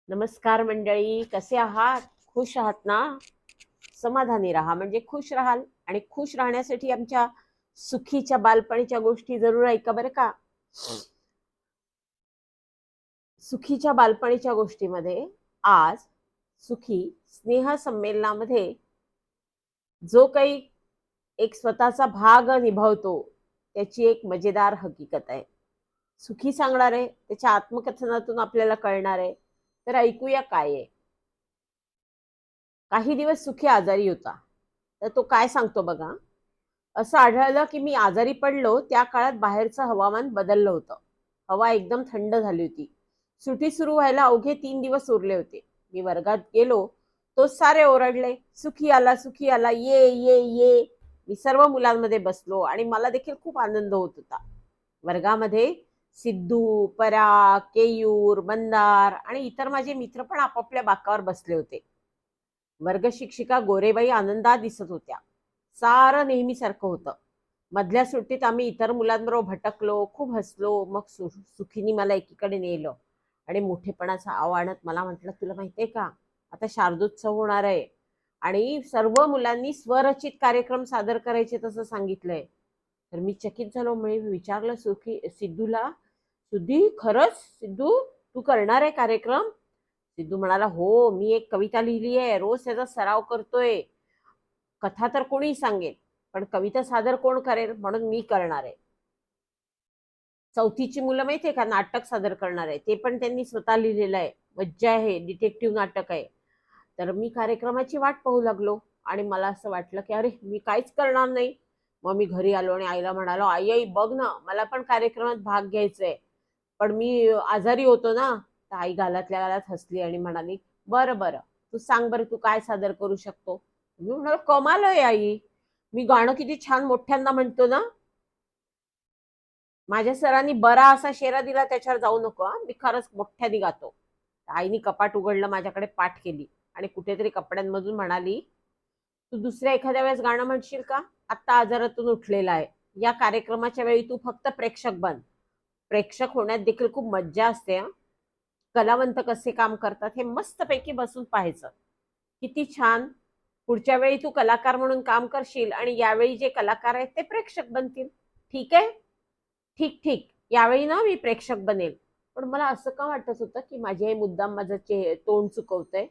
नमस्कार मंडळी, कसे आहात? खुश आहात ना? समाधानी राहा म्हणजे खुश राहाल. आणि खुश राहण्यासाठी आमच्या सुखीच्या बालपणीच्या गोष्टी जरूर ऐका बरं का. सुखीच्या बालपणीच्या गोष्टीमध्ये आज सुखी स्नेह संमेलनामध्ये जो काही एक स्वतःचा भाग निभावतो त्याची एक मजेदार हकीकत आहे. सुखी सांगणार आहे, त्याच्या आत्मकथनातून आपल्याला कळणार आहे. तर ऐकूया काय आहे. काही दिवस सुखी आजारी होता. तर तो काय सांगतो बघा. असं आढळलं की मी आजारी पडलो त्या काळात बाहेरचं हवामान बदललं होतं. हवा एकदम थंड झाली होती. सुट्टी सुरू व्हायला अवघे 3 दिवस उरले होते. मी वर्गात गेलो तो सारे ओरडले, सुखी आला, ये ये ये. मी सर्व मुलांमध्ये बसलो आणि मला देखील खूप आनंद होत होता. वर्गामध्ये सिद्धू, पराग, केयूर, मंदार आणि इतर माझे मित्र पण आपापल्या बाकावर बसले होते. वर्ग शिक्षिका गोरेबाई आनंदात दिसत होत्या. सारं नेहमीसारखं होतं. मधल्या सुट्टीत आम्ही इतर मुलांबरोबर भटकलो, खूप हसलो. मग सुखीनी मला एकीकडे नेलं आणि मोठेपणाचा आवाहनात मला म्हटलं, तुला माहितीये का, आता शारदोत्सव होणार आहे आणि सर्व मुलांनी स्वरचित कार्यक्रम सादर करायचे तसं सांगितलंय. तर मी चकित झालो. मी विचारलं सिद्धूला, सिद्धी खरंच सिद्धू, तू करणार आहे कार्यक्रम? सिद्धू म्हणाला, हो, मी एक कविता लिहिली आहे, रोज त्याचा सराव करतोय. कथा तर कोणी सांगेल, पण कविता सादर कोण करेल, म्हणून मी करणार आहे. चौथीची मुलं माहितीये का नाटक सादर करणार आहे, ते पण त्यांनी स्वतः लिहिलेलं आहे. मज्जा आहे, डिटेक्टिव्ह नाटक आहे. तर मी कार्यक्रमाची वाट पाहू लागलो आणि मला असं वाटलं की अरे मी काहीच करणार नाही. मग मी घरी आलो आणि आईला म्हणालो, आई आई बघ ना, मला पण कार्यक्रमात भाग घ्यायचाय, पण मी आजारी होतो ना. तर आई गालातल्या गालात हसली आणि म्हणाली, बरं बरं, तू सांग बरं, तू काय सादर करू शकतो? मी म्हणालो, कमाल आहे आई, मी गाणं किती छान मोठ्यांदा म्हणतो ना. माझ्या सरांनी बरा असा शेरा दिला, त्याच्यावर जाऊ नको हा, मी खरंच मोठ्याने गातो. आईनी कपाट उघडलं, माझ्याकडे पाठ केली आणि कुठेतरी कपड्यांमधून म्हणाली, तू दुसऱ्या एखाद्या वेळेस गाणं म्हणशील का? आत्ता आजारातून उठलेला आहे. या कार्यक्रमाच्या वेळी तू फक्त प्रेक्षक बन. प्रेक्षक होण्यात देखील खूप मज्जा असते. कलावंत कसे काम करतात हे मस्तपैकी बसून पाहायचं. किती छान. पुढच्या वेळी तू कलाकार म्हणून काम करशील आणि यावेळी जे कलाकार आहेत ते प्रेक्षक बनतील. ठीक आहे? ठीक ठीक. यावेळी ना मी प्रेक्षक बनेल. पण मला असं का वाटत होतं की माझी आई मुद्दाम माझं तोंड चुकवतंय.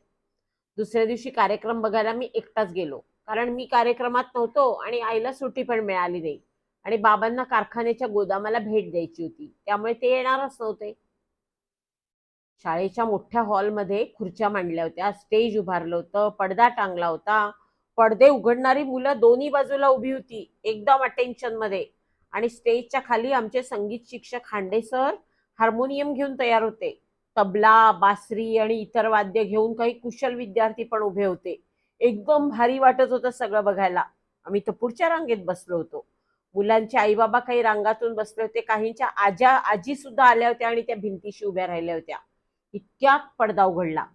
दुसऱ्या दिवशी कार्यक्रम बघायला मी एकटाच गेलो, कारण मी कार्यक्रमात नव्हतो आणि आईला सुट्टी पण मिळाली नाही आणि बाबांना कारखान्याच्या गोदामाला भेट द्यायची होती, त्यामुळे ते येणारच नव्हते. शाळेच्या मोठ्या हॉलमध्ये खुर्च्या मांडल्या होत्या, स्टेज उभारलं होतं, पडदा टांगला होता. पडदे उघडणारी मुलं दोन्ही बाजूला उभी होती, एकदम अटेन्शन मध्ये. आणि स्टेजच्या खाली आमचे संगीत शिक्षक हांडे सर हार्मोनियम घेऊन तयार होते. तबला, बासरी आणि इतर वाद्य घेऊन काही कुशल विद्यार्थी पण उभे होते. एकदम भारी वाटत होतं सगळं बघायला. आम्ही तर पुढच्या रांगेत बसलो होतो. मुलांचे आई बाबा काही रांगातून बसले होते, काहींच्या आजी सुद्धा आल्या होत्या आणि त्या भिंतीशी उभ्या राहिल्या होत्या. इतक्यात पडदा उघडला.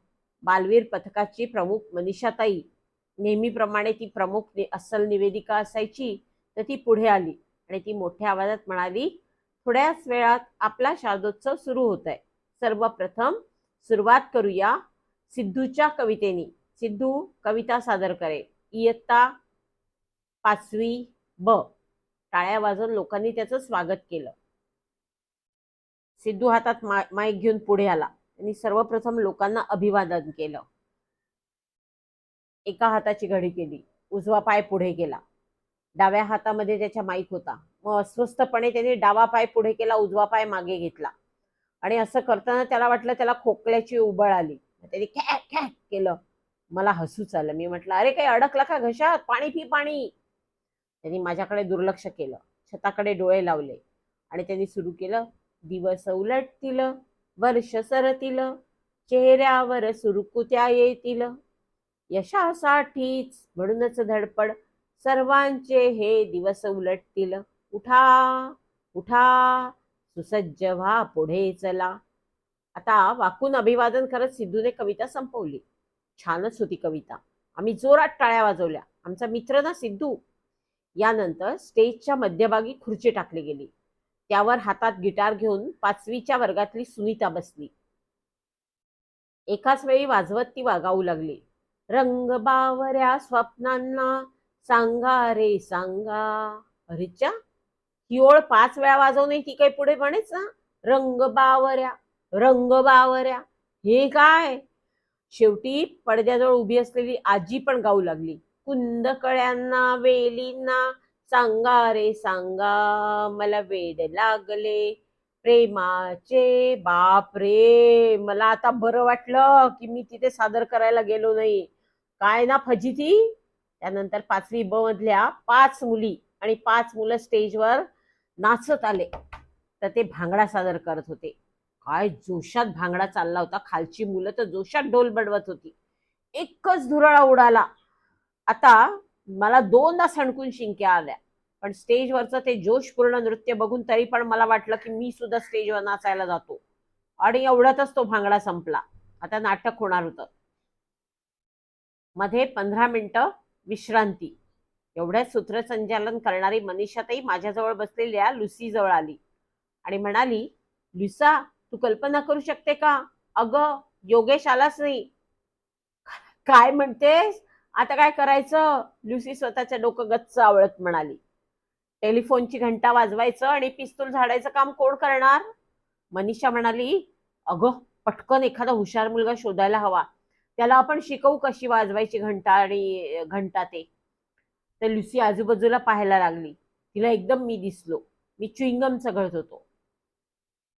बालवीर पथकाची प्रमुख मनीषाताई, नेहमीप्रमाणे ती प्रमुख अस्सल निवेदिका असायची, तर ती पुढे आली आणि ती मोठ्या आवाजात म्हणाली, थोड्याच वेळात आपला शारदोत्सव सुरू होत आहे. सर्वप्रथम सुरुवात करूया सिद्धूच्या कवितेनी. सिद्धू कविता सादर करेल. इयत्ता 5वी ब. टाळ्या वाजवून लोकांनी त्याचं स्वागत केलं. सिद्धू हातात माईक घेऊन पुढे आला. त्यांनी सर्वप्रथम लोकांना अभिवादन केलं. एका हाताची घडी केली, उजवा पाय पुढे केला. डाव्या हातामध्ये त्याच्या माईक होता. मग अस्वस्थपणे त्याने डावा पाय पुढे केला, उजवा पाय मागे घेतला आणि असं करताना त्याला वाटलं त्याला खोकल्याची उबळ आली. त्याने खॅ खॅ केलं. मला हसूच आलं. मी म्हटलं, अरे काही अडकलं का घशात? पाणी पी पाणी. त्यांनी माझ्याकडे दुर्लक्ष केलं, छताकडे डोळे लावले आणि त्यांनी सुरू केलं, दिवस उलटतील, वर्ष सरतील, चेहऱ्यावर सुरकुत्या येतील, यशासाठीच म्हणूनच धडपड, सर्वांचे हे दिवस उलटतील. उठा उठा, सुसज्ज व्हा, पुढे चला. आता वाकून अभिवादन करत सिद्धूने कविता संपवली. छानच होती कविता. आम्ही जोरात टाळ्या वाजवल्या. आमचा मित्र ना सिद्धू. यानंतर स्टेजच्या मध्यभागी खुर्ची टाकली गेली. त्यावर हातात गिटार घेऊन 5वीच्या वर्गातली सुनीता बसली. एकाच वेळी वाजवत ती गाऊ लागली. रंग बावऱ्या स्वप्नांना सांगा रे सांगा. अरेच्या, ही ओळ 5 वेळा वाजवणे ती काही पुढे म्हणेच ना. रंग बावऱ्या, रंग बावऱ्या, हे काय. शेवटी पडद्याजवळ उभी असलेली आजी पण गाऊ लागली. कुंद कळ्यांना वेलींना सांगा रे सांगा, मला वेड लागले प्रेमाचे. बाप रे, मला आता बरं वाटलं की मी तिथे सादर करायला गेलो नाही. काय ना फजिती. त्यानंतर 5वी ब मधल्या 5 मुली आणि 5 मुलं स्टेजवर नाचत आले. तर ते भांगडा सादर करत होते. काय जोशात भांगडा चालला होता. खालची मुलं तर जोशात ढोल बडवत होती. एकच धुराळा उडाला. आता मला 2दा सणकून शिंक्या आल्या. पण स्टेजवरचं ते जोशपूर्ण नृत्य बघून तरी पण मला वाटलं की मी सुद्धा स्टेजवर नाचायला जातो. आणि एवढ्यातच तो भांगडा संपला. आता नाटक होणार होतं. मध्ये 15 मिनिटं विश्रांती. एवढ्यात सूत्रसंचालन करणारी मनीषाताई माझ्याजवळ बसलेल्या लुसी जवळ आली आणि म्हणाली, लुसा, तू कल्पना करू शकते का, अगं योगेश आलाच नाही. काय म्हणतेस, आता काय करायचं. लुसी स्वतःच्या डोकं गच्च आवळत म्हणाली. टेलिफोनची घंटा वाजवायचं आणि पिस्तूल झाडायचं काम कोण करणार. मनीषा म्हणाली, अगं पटकन एखादा हुशार मुलगा शोधायला हवा. त्याला आपण शिकवू कशी वाजवायची घंटा आणि घंटा ते. तर लुसी आजूबाजूला पाहायला लागली. तिला एकदम मी दिसलो. मी च्युइंगम चघळत होतो.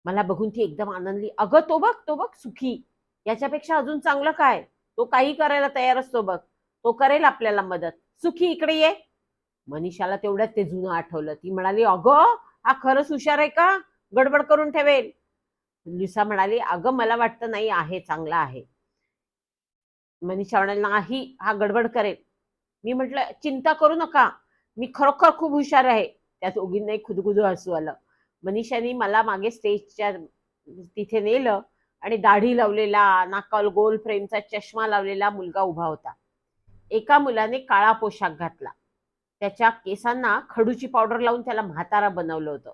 मला बघून ती एकदम आनंदली. अगं तो बघ, तो बघ सुखी. याच्यापेक्षा अजून चांगलं काय. तो काही करायला तयार असतो बघ. तो करेल आपल्याला मदत. सुखी इकडे ये. मनीषाला तेवढ्यात ते जुनं आठवलं. ती म्हणाली, अगं हा खरंच हुशार आहे का, गडबड करून ठेवेल. लिसा म्हणाली, अगं मला वाटतं नाही आहे, चांगला आहे. मनीषा म्हणाली, नाही हा गडबड करेल. मी म्हटलं, चिंता करू नका, मी खरोखर खूप हुशार आहे. त्या दोघींनाही खुदखुदू हसू आलं. मनीषाने मला मागे स्टेजच्या तिथे नेलं आणि दाढी लावलेला, नाकाल गोल फ्रेमचा चष्मा लावलेला मुलगा उभा होता. एका मुलाने काळा पोशाख घातला. त्याच्या केसांना खडूची पावडर लावून त्याला म्हातारा बनवलं होतं.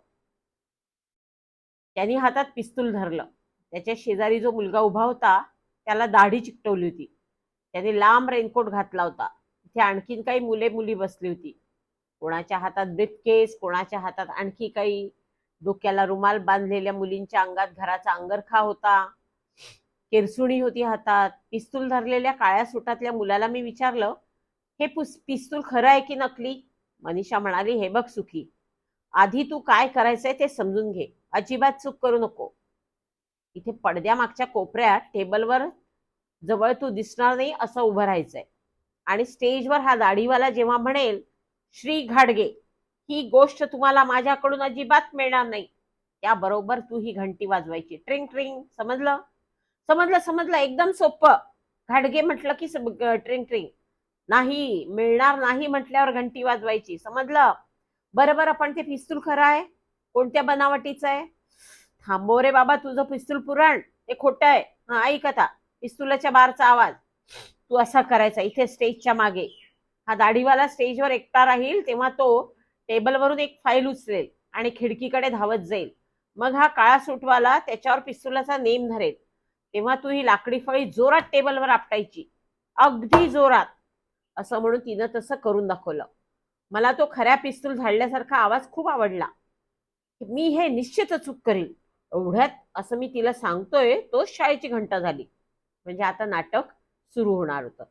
त्यांनी हातात पिस्तूल धरलं. त्याच्या शेजारी जो मुलगा उभा होता त्याला दाढी चिकटवली होती. त्याने लांब रेनकोट घातला होता. तिथे आणखीन काही मुले मुली बसली होती. कोणाच्या हातात ब्रीफकेस, कोणाच्या हातात आणखी काही. डोक्याला रुमाल बांधलेल्या मुलींच्या अंगात घराचा अंगरखा होता. किरसुणी होती हातात. पिस्तूल धरलेल्या काळ्या सुटातल्या मुलाला मी विचारलं, हे पिस्तूल खरं आहे की नकली. मनीषा म्हणाली, हे बघ सुखी, आधी तू काय करायचंय ते समजून घे. अजिबात चूक करू नको. इथे पडद्यामागच्या कोपऱ्यात टेबलवर जवळ तू दिसणार नाही असं उभं राहायचंय. आणि स्टेजवर हा दाढीवाला जेव्हा म्हणेल, श्री घाडगे, ही गोष्ट तुम्हाला माझ्याकडून अजिबात मिळणार नाही, त्याबरोबर तू ही घंटी वाजवायची. ट्रिंग ट्रिंग. समजलं? समजलं समजलं, एकदम सोपं. घाडगे म्हटलं की ट्रिंग ट्रिंग. नाही, मिळणार नाही म्हटल्यावर घंटी वाजवायची. समजलं? बरं बरं, पण ते पिस्तूल खरं आहे, कोणत्या बनावटीचं आहे. थांबव रे बाबा, तुझं पिस्तूल पुराण, ते खोटं आहे. हा ऐक आता, पिस्तुलाच्या बारचा आवाज. तू असा करायचा इथे स्टेजच्या मागे. हा दाढीवाला स्टेजवर एकटा राहील तेव्हा तो टेबलवरून एक फाईल उचलेल आणि खिडकीकडे धावत जाईल. मग हा काळा सूटवाला त्याच्यावर पिस्तुलाचा नेम धरेल. तेव्हा तू ही लाकडी फळी जोरात टेबलवर आपटायची, अगदी जोरात. असं म्हणून तिनं तसं करून दाखवलं. मला तो खऱ्या पिस्तूल झाडल्यासारखा आवाज खूप आवडला. मी हे निश्चित चूक करील. एवढ्यात असं मी तिला सांगतोय तो शाळेची घंटा झाली. म्हणजे आता नाटक सुरू होणार होतं.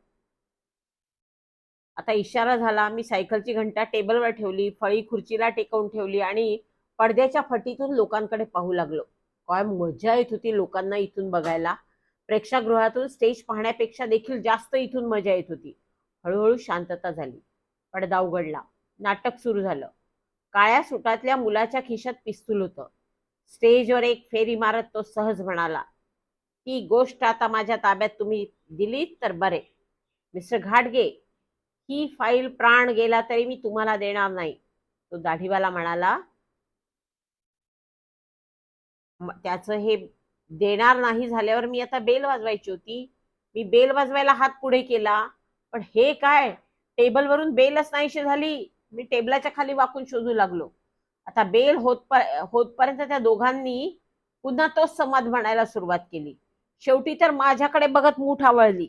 आता इशारा झाला. मी सायकलची घंटा टेबलवर ठेवली, फळी खुर्चीला टेकवून ठेवली आणि पडद्याच्या फटीतून लोकांकडे पाहू लागलो. काय मजा येत होती लोकांना इथून बघायला. प्रेक्षागृहातून स्टेज पाहण्यापेक्षा देखील जास्त इथून मजा येत होती. हळूहळू शांतता झाली. पडदा उघडला. नाटक सुरू झालं. काळ्या सुटातल्या मुलाच्या खिशात पिस्तूल होतं. स्टेजवर एक फेरी मारत तो सहज म्हणाला, ही गोष्ट आता माझ्या ताब्यात तुम्ही दिलीत तर बरे. मिस्टर घाटगे, ही फाईल प्राण गेला तरी मी तुम्हाला देणार नाही. तो दाढीवाला म्हणाला, त्याचं हे देणार नाही झाल्यावर मी आता बेल वाजवायची होती. मी बेल वाजवायला हात पुढे केला, पण हे काय, टेबलवरून बेलच नाहीशी झाली. मी टेबलाच्या खाली वाकून शोधू लागलो. आता बेल होतपर्यंत त्या दोघांनी पुन्हा तोच संवाद म्हणायला सुरुवात केली. शेवटी तर माझ्याकडे बघत मूठ आवळली.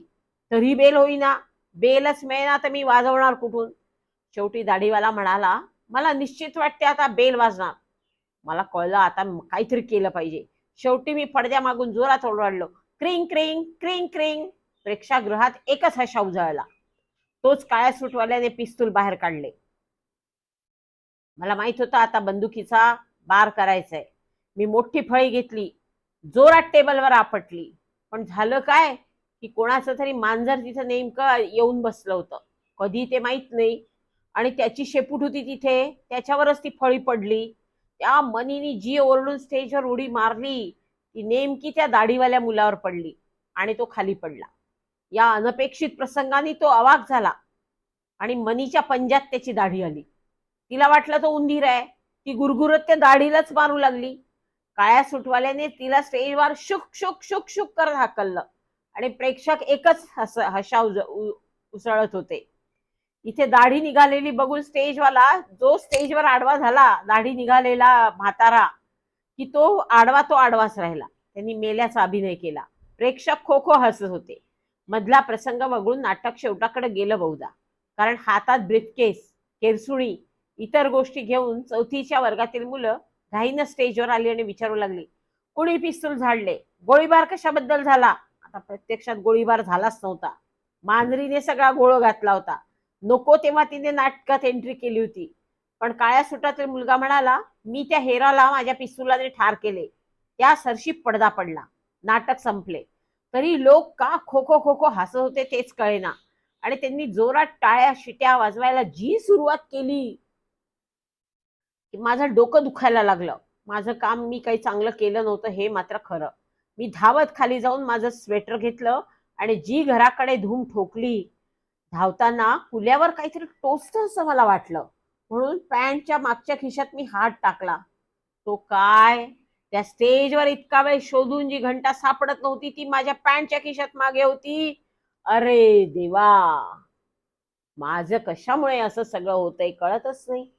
तरी बेल होईना, बेलच मिळेना तर मी वाजवणार कुठून? शेवटी दाढीवाला म्हणाला, मला निश्चित वाटते आता बेल वाजणार. मला कळलं आता काहीतरी केलं पाहिजे. शेवटी मी पडद्यामागून जोरात ओरडलो, क्रिंग क्रिंग क्रिंग क्रिंग. प्रेक्षागृहात एकच हशा उजळला. तोच काळ्या सूटवाल्याने पिस्तूल बाहेर काढले. मला माहित होतं आता बंदुकीचा बार करायचाय. मी मोठी फळी घेतली, जोरात टेबलवर आपटली. पण झालं काय की कोणाचं तरी मांजर तिथं नेमकं येऊन बसलं होतं. कधी ते माहित नाही. आणि त्याची शेपूट होती तिथे, त्याच्यावरच ती फळी पडली. त्या मनीनी जी ओरडून स्टेजवर उडी मारली ती नेमकी त्या दाढीवाल्या मुलावर पडली आणि तो खाली पडला. या अनपेक्षित प्रसंगाने तो अवाक झाला आणि मनीच्या पंजात त्याची दाढी आली. तिला वाटलं तो उंदीर आहे. ती गुरगुरत त्या दाढीलाच मारू लागली. काळ्या सुटवाल्याने तिला स्टेजवर शुक शुक शुक शुक करत हाकललं आणि प्रेक्षक एकच हशा उसळत होते. इथे दाढी निघालेली बघून स्टेजवाला, जो स्टेजवर आडवा झाला दाढी निघालेला म्हातारा, की तो आडवाच राहिला. त्यांनी मेल्याचा अभिनय केला. प्रेक्षक खो खो हसत होते. मधला प्रसंग वगळून नाटक शेवटाकडे गेलं बहुधा. कारण हातात ब्रीफकेस, केरसुणी, इतर गोष्टी घेऊन चौथीच्या वर्गातील मुलं घाईनं स्टेजवर आली आणि विचारू लागली, कुणी पिस्तूल झाडले? गोळीबार कशाबद्दल झाला? आता प्रत्यक्षात गोळीबार झालाच नव्हता. मांजरीने सगळा गोळ घातला होता. नको तेव्हा तिने नाटकात एंट्री केली होती. पण काळ्या सुटातील मुलगा म्हणाला, मी त्या हेराला माझ्या पिस्तुलाने ठार केले. त्या सरशी पडदा पडला. नाटक संपले. तरी लोक का खो खो खो खो हसत होते तेच कळेना. आणि त्यांनी जोरात टाळ्या शिट्या वाजवायला जी सुरुवात केली की माझं डोकं दुखायला लागलं. माझं काम मी काही चांगलं केलं नव्हतं हे मात्र खरं. मी धावत खाली जाऊन माझं स्वेटर घेतलं आणि जी घराकडे धूम ठोकली. धावताना कुल्यावर काहीतरी टोचतं असं मला वाटलं, म्हणून पॅन्टच्या मागच्या खिशात मी हात टाकला. तो काय, त्या स्टेजवर इतका वेळ शोधून जी घंटा सापडत नव्हती ती माझ्या पॅन्टच्या खिशात मागे होती. अरे देवा, माझं कशामुळे असं सगळं होतंय कळतच नाही.